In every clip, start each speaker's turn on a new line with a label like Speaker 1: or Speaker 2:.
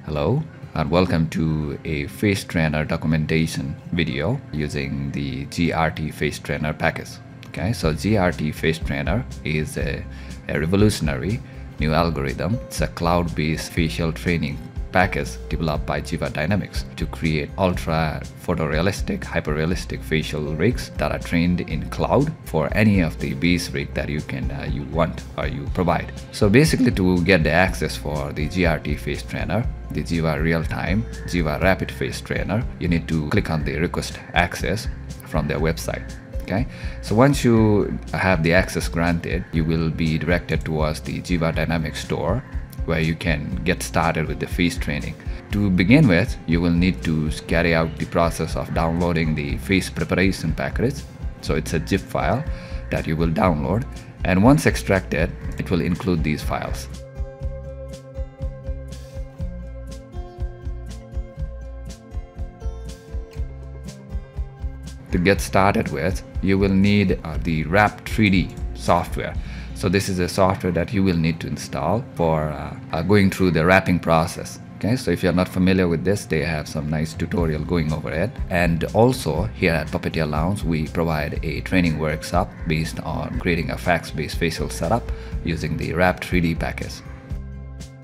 Speaker 1: Hello and welcome to a face trainer documentation video using the ZRT Face Trainer package. Okay, so ZRT Face Trainer is a revolutionary new algorithm. It's a cloud-based facial training package developed by Ziva Dynamics to create ultra photorealistic, hyper-realistic facial rigs that are trained in cloud for any of the base rig that you want or you provide. So basically, to get the access for the ZRT Face Trainer, the Ziva real-time Ziva rapid face trainer, you need to click on the request access from their website. Okay, so once you have the access granted, you will be directed towards the Ziva Dynamics store, where you can get started with the face training. To begin with, you will need to carry out the process of downloading the face preparation package. So it's a zip file that you will download, and once extracted, it will include these files. To get started with, you will need the Wrap 3D software. So this is a software that you will need to install for going through the wrapping process. Okay, so if you're not familiar with this, they have some nice tutorial going over it. And also here at Puppeteer Lounge, we provide a training workshop based on creating a fax-based facial setup using the Wrap 3D package.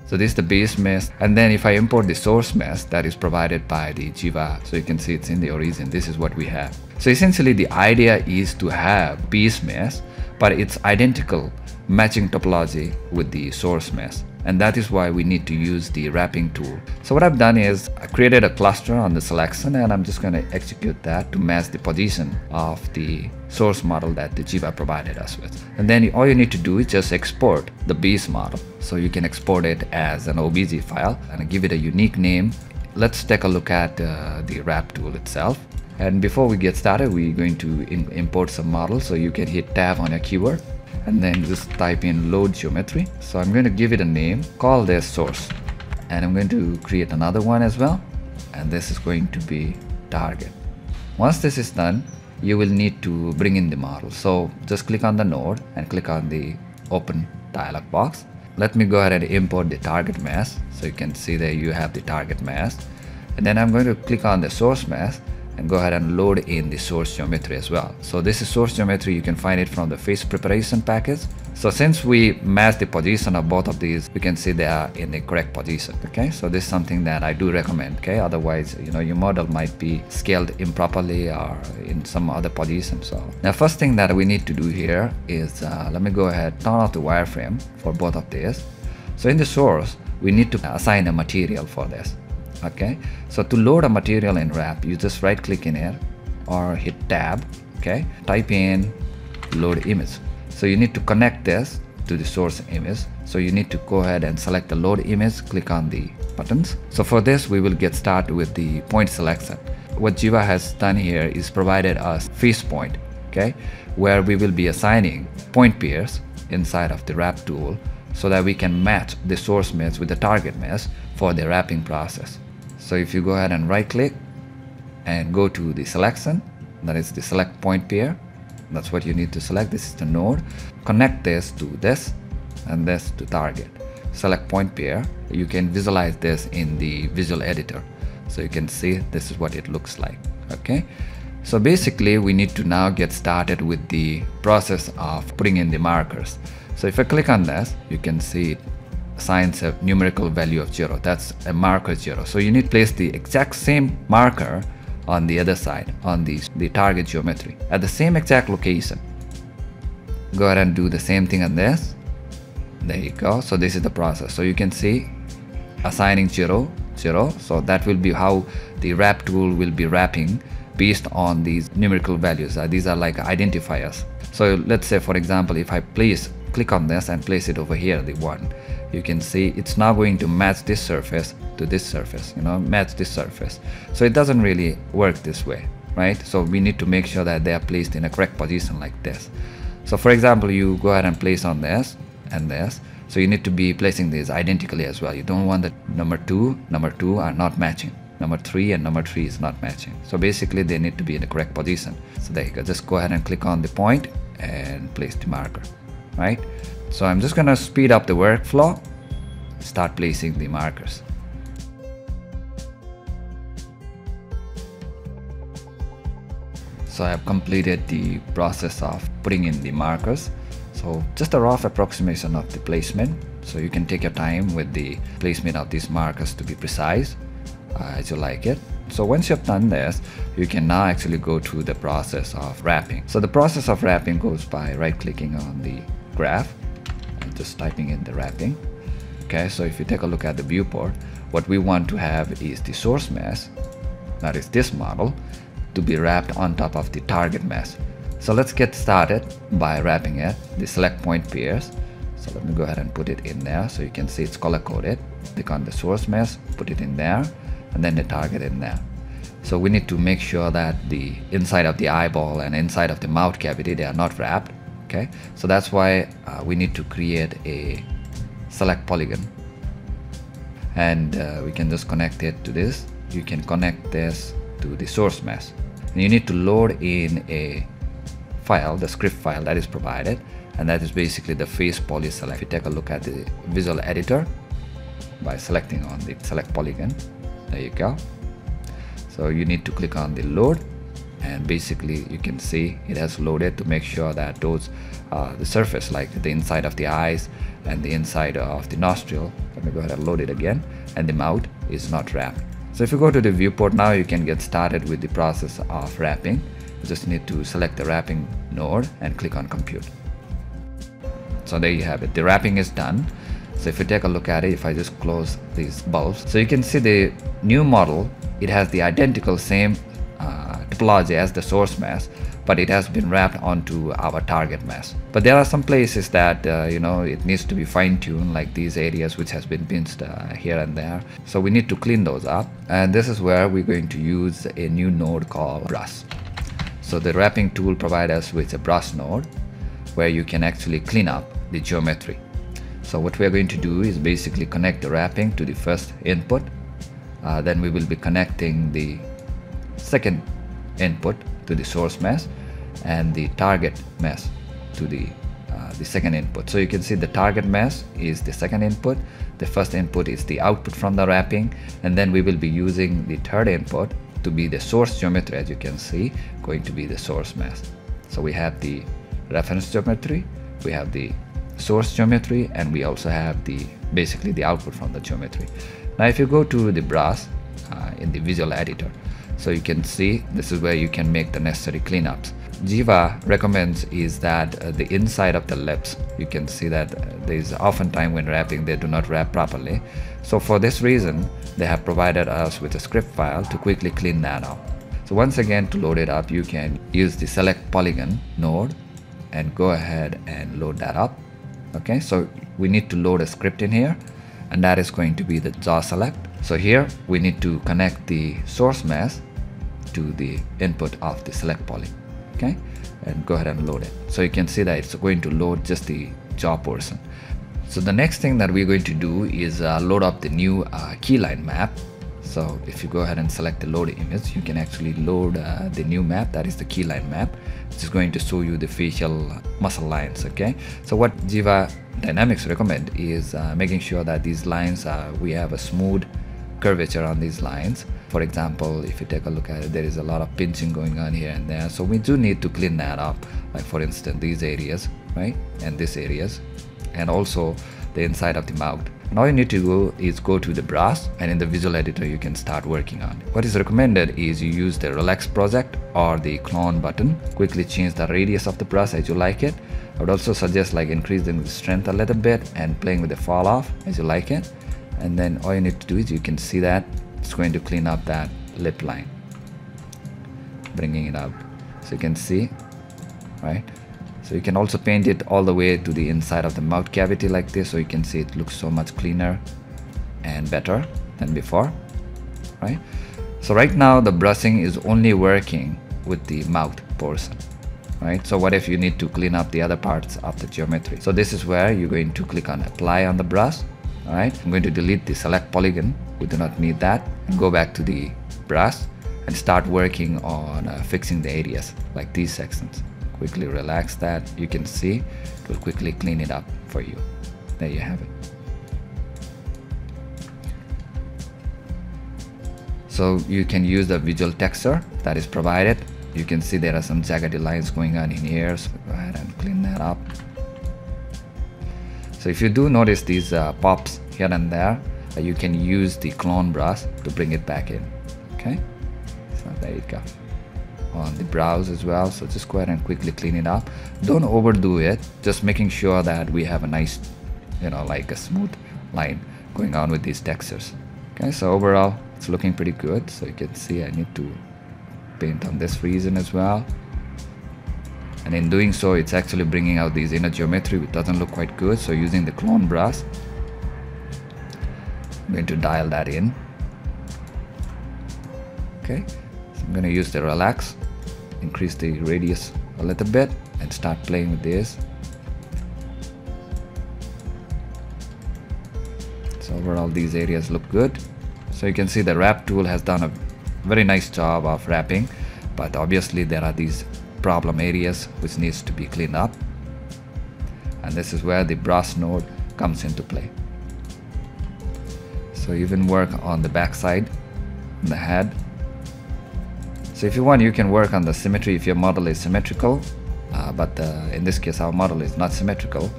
Speaker 1: So this is the base mesh, and then if I import the source mesh that is provided by the Ziva, so you can see it's in the origin, this is what we have. So essentially the idea is to have base mesh, but it's identical matching topology with the source mesh, and that is why we need to use the wrapping tool. So what I've done is I created a cluster on the selection, and I'm just going to execute that to match the position of the source model that the Ziva provided us with. And then all you need to do is just export the base model. So you can export it as an OBJ file and give it a unique name. Let's take a look at the wrap tool itself. And before we get started, we're going to import some models. So you can hit tab on your keyboard and then just type in load geometry. So I'm going to give it a name, call this source, and I'm going to create another one as well, and this is going to be target. Once this is done, you will need to bring in the model. So just click on the node and click on the open dialog box. Let me go ahead and import the target mesh. So you can see that you have the target mesh, and then I'm going to click on the source mesh and go ahead and load in the source geometry as well. So this is source geometry. You can find it from the face preparation package. So since we match the position of both of these, we can see they are in the correct position. Okay, so this is something that I do recommend. Okay, otherwise, your model might be scaled improperly or in some other position. So now first thing that we need to do here is let me go ahead, turn off the wireframe for both of these. So in the source, we need to assign a material for this. Okay, so to load a material in wrap, you just right click in here or hit tab. Okay, type in load image. So you need to connect this to the source image. So you need to go ahead and select the load image, click on the buttons. So for this, we will get started with the point selection. What Ziva has done here is provided us face point, okay, where we will be assigning point pairs inside of the wrap tool so that we can match the source mesh with the target mesh for the wrapping process. So if you go ahead and right click and go to the selection, that is the select point pair, that's what you need to select. This is the node. Connect this to this and this to target. Select point pair. You can visualize this in the visual editor. So you can see this is what it looks like. Okay. So basically we need to now get started with the process of putting in the markers. So if I click on this, you can see it assigns a numerical value of 0. That's a marker 0. So you need to place the exact same marker on the other side, on the target geometry at the same exact location. Go ahead and do the same thing on this. There you go. So this is the process. So you can see assigning 0, 0. So that will be how the wrap tool will be wrapping based on these numerical values. These are like identifiers. So let's say, for example, if I click on this and place it over here, the 1, you can see it's now going to match this surface to this surface, match this surface. So it doesn't really work this way, right? So we need to make sure that they are placed in a correct position like this. So for example, you go ahead and place on this and this. So you need to be placing these identically as well. You don't want that number 2 are not matching. Number 3 and number 3 is not matching. So basically they need to be in the correct position. So there you go. Just go ahead and click on the point and place the marker, right? So I'm just going to speed up the workflow, start placing the markers. So I have completed the process of putting in the markers. So just a rough approximation of the placement. So you can take your time with the placement of these markers to be precise as you like it. So once you have done this, you can now actually go to the process of wrapping. So the process of wrapping goes by right-clicking on the graph and just typing in the wrapping. Okay, so if you take a look at the viewport, what we want to have is the source mesh, that is this model, to be wrapped on top of the target mesh. So let's get started by wrapping it, the select point pairs. So let me go ahead and put it in there so you can see it's color coded. Click on the source mesh, put it in there, and then the target in there. So we need to make sure that the inside of the eyeball and inside of the mouth cavity, they are not wrapped. Okay, so that's why we need to create a select polygon, and we can just connect it to this. You can connect this to the source mesh, and you need to load in a file, the script file that is provided, and that is basically the face poly select. If you take a look at the visual editor by selecting on the select polygon, there you go. So you need to click on the load, and basically you can see it has loaded to make sure that those the surface, like the inside of the eyes and the inside of the nostril, let me go ahead and load it again, and the mouth is not wrapped. So if you go to the viewport now, you can get started with the process of wrapping. You just need to select the wrapping node and click on compute. So there you have it, the wrapping is done. So if you take a look at it, if I just close these bulbs, so you can see the new model, it has the identical same topology as the source mesh, but it has been wrapped onto our target mesh. But there are some places that it needs to be fine-tuned, like these areas which has been pinched here and there. So we need to clean those up, and this is where we're going to use a new node called brush. So the wrapping tool provides us with a brush node where you can actually clean up the geometry. So what we are going to do is basically connect the wrapping to the first input. Then we will be connecting the second input to the source mesh, and the target mesh to the second input. So you can see the target mesh is the second input, the first input is the output from the wrapping, and then we will be using the third input to be the source geometry, as you can see, going to be the source mesh. So we have the reference geometry, we have the source geometry, and we also have the basically the output from the geometry. Now if you go to the brush in the visual editor, so you can see this is where you can make the necessary cleanups. Ziva recommends is that the inside of the lips, you can see that there is often time when wrapping they do not wrap properly. So for this reason, they have provided us with a script file to quickly clean that up. So once again, to load it up, you can use the select polygon node and go ahead and load that up. Okay, so we need to load a script in here, and that is going to be the jaw select. So here we need to connect the source mesh to the input of the select poly. Okay, and go ahead and load it. So you can see that it's going to load just the jaw portion. So the next thing that we're going to do is load up the new keyline map. So if you go ahead and select the load image, you can actually load the new map, that is the keyline map, which is going to show you the facial muscle lines. Okay, so what Ziva Dynamics recommend is making sure that these lines we have a smooth curvature on these lines. For example, if you take a look at it, there is a lot of pinching going on here and there, so we do need to clean that up, like for instance these areas, right, and these areas, and also the inside of the mouth. And all you need to go is go to the brush, and in the visual editor you can start working on it. What is recommended is you use the relax project or the clone button. Quickly change the radius of the brush as you like it. I would also suggest like increasing the strength a little bit and playing with the fall off as you like it. And then all you need to do is you can see that it's going to clean up that lip line, bringing it up so you can see, right? So you can also paint it all the way to the inside of the mouth cavity like this, so you can see it looks so much cleaner and better than before, right? So right now the brushing is only working with the mouth portion, right? So what if you need to clean up the other parts of the geometry? So this is where you're going to click on apply on the brush. All right, I'm going to delete the select polygon, we do not need that, and go back to the brush and start working on fixing the areas like these sections. Quickly relax that, you can see it will quickly clean it up for you. There you have it. So you can use the visual texture that is provided You can see there are some jaggedy lines going on in here, so go ahead and clean that up. So if you do notice these pops here and there, you can use the clone brush to bring it back in. Okay, so there you go. On the brows as well, so just go ahead and quickly clean it up. Don't overdo it, just making sure that we have a nice, like a smooth line going on with these textures. Okay, so overall it's looking pretty good. So you can see I need to paint on this region as well, and in doing so it's actually bringing out these inner geometry, which doesn't look quite good. So using the clone brush, I'm going to dial that in. Okay, so I'm going to use the relax, increase the radius a little bit and start playing with this. So overall these areas look good. So you can see the wrap tool has done a very nice job of wrapping, but obviously there are these problem areas which needs to be cleaned up, and this is where the brush node comes into play. So even work on the back side, the head. So if you want, you can work on the symmetry if your model is symmetrical, but in this case our model is not symmetrical,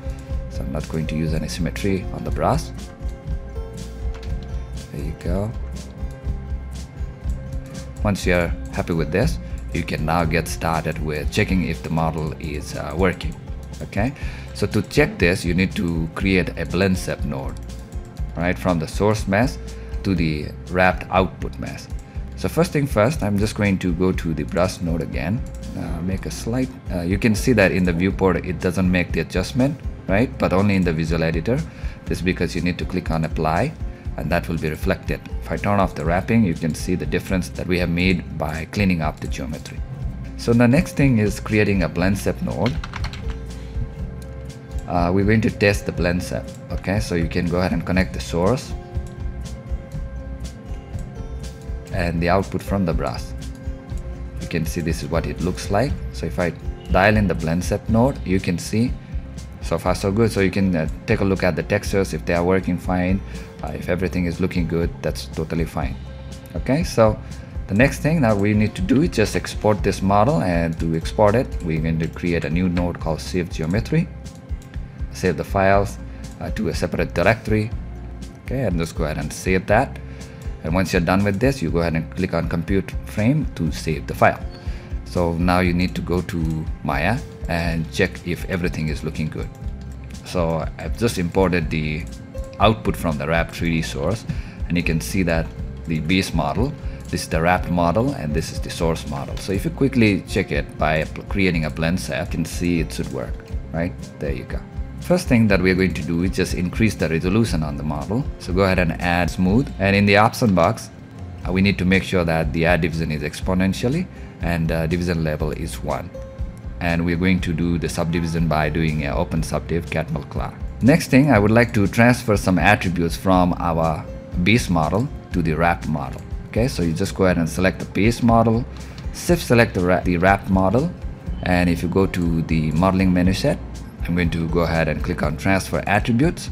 Speaker 1: so I'm not going to use any symmetry on the brush. There you go. Once you're happy with this, you can now get started with checking if the model is working. Okay, so to check this, you need to create a blend step node, right, from the source mesh to the wrapped output mesh. So first thing first, I'm just going to go to the brush node again, make a slight, you can see that in the viewport it doesn't make the adjustment, right, but only in the visual editor. This is because you need to click on apply, and that will be reflected. If I turn off the wrapping, you can see the difference that we have made by cleaning up the geometry. So the next thing is creating a blend step node. We're going to test the blend step. Okay, so you can go ahead and connect the source and the output from the brush. You can see this is what it looks like. So if I dial in the blend step node, you can see so far so good. So you can take a look at the textures. If they are working fine, if everything is looking good, that's totally fine. Okay, so the next thing that we need to do is just export this model, and to export it we're going to create a new node called save geometry. Save the files to a separate directory. Okay, and just go ahead and save that, and once you're done with this, you go ahead and click on compute frame to save the file. So now you need to go to Maya and check if everything is looking good. So I've just imported the output from the wrap 3D source, and you can see that the base model, this is the wrapped model, and this is the source model. So if you quickly check it by creating a blend set, you can see it should work, right? There you go. First thing that we're going to do is just increase the resolution on the model. So go ahead and add smooth, and in the option box we need to make sure that the add division is exponentially and division level is 1. And we're going to do the subdivision by doing an open subdiv catmull class. Next thing, I would like to transfer some attributes from our base model to the wrapped model. Okay, so you just go ahead and select the base model, shift select the wrapped model, and if you go to the modeling menu set, I'm going to go ahead and click on transfer attributes,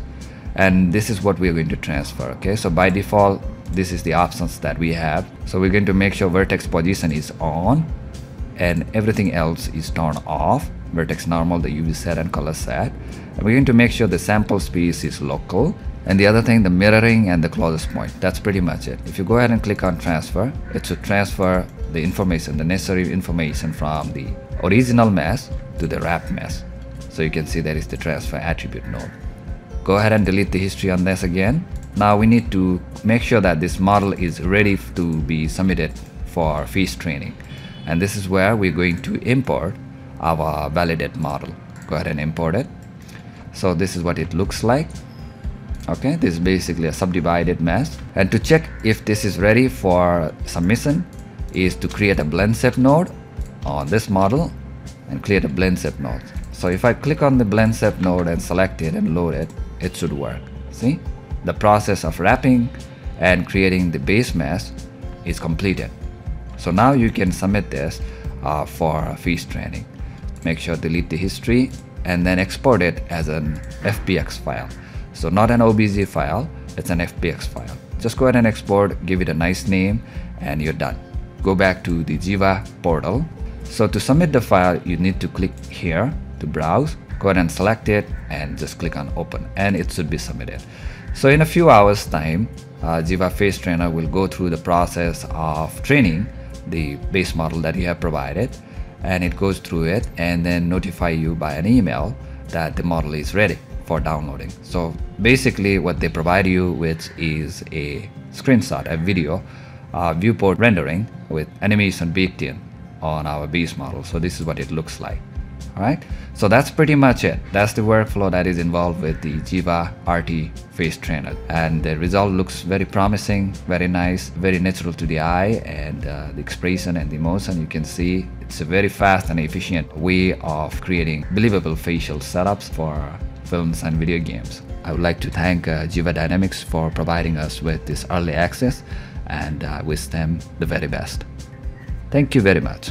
Speaker 1: and this is what we're going to transfer. Okay, so by default this is the options that we have. So we're going to make sure vertex position is on and everything else is turned off. Vertex normal, the UV set and color set, and we're going to make sure the sample space is local, and the other thing, the mirroring and the closest point. That's pretty much it. If you go ahead and click on transfer, it should transfer the information, the necessary information from the original mesh to the wrap mesh. So you can see that is the transfer attribute node. Go ahead and delete the history on this again. Now we need to make sure that this model is ready to be submitted for face training, and this is where we're going to import our validate model. Go ahead and import it. So this is what it looks like. Okay, this is basically a subdivided mesh, and to check if this is ready for submission is to create a blend step node on this model and create a blend step node. So if I click on the blend step node and select it and load it, it should work. See, the process of wrapping and creating the base mesh is completed. So now you can submit this for face training. Make sure delete the history and then export it as an FBX file. So not an OBJ file, it's an FBX file. Just go ahead and export, give it a nice name, and you're done. Go back to the Ziva portal, So to submit the file, you need to click here to browse, go ahead and select it and just click on open, and it should be submitted. So in a few hours time, Ziva Face Trainer will go through the process of training the base model that you have provided, and it goes through it and then notify you by an email that the model is ready for downloading. So basically what they provide you with is a screenshot, a video, viewport rendering with animation baked in on our base model. So this is what it looks like. Alright, so that's pretty much it. That's the workflow that is involved with the ZRT Face Trainer, and the result looks very promising, very nice, very natural to the eye, and the expression and the motion, you can see it's a very fast and efficient way of creating believable facial setups for films and video games. I would like to thank Ziva Dynamics for providing us with this early access, and wish them the very best. Thank you very much.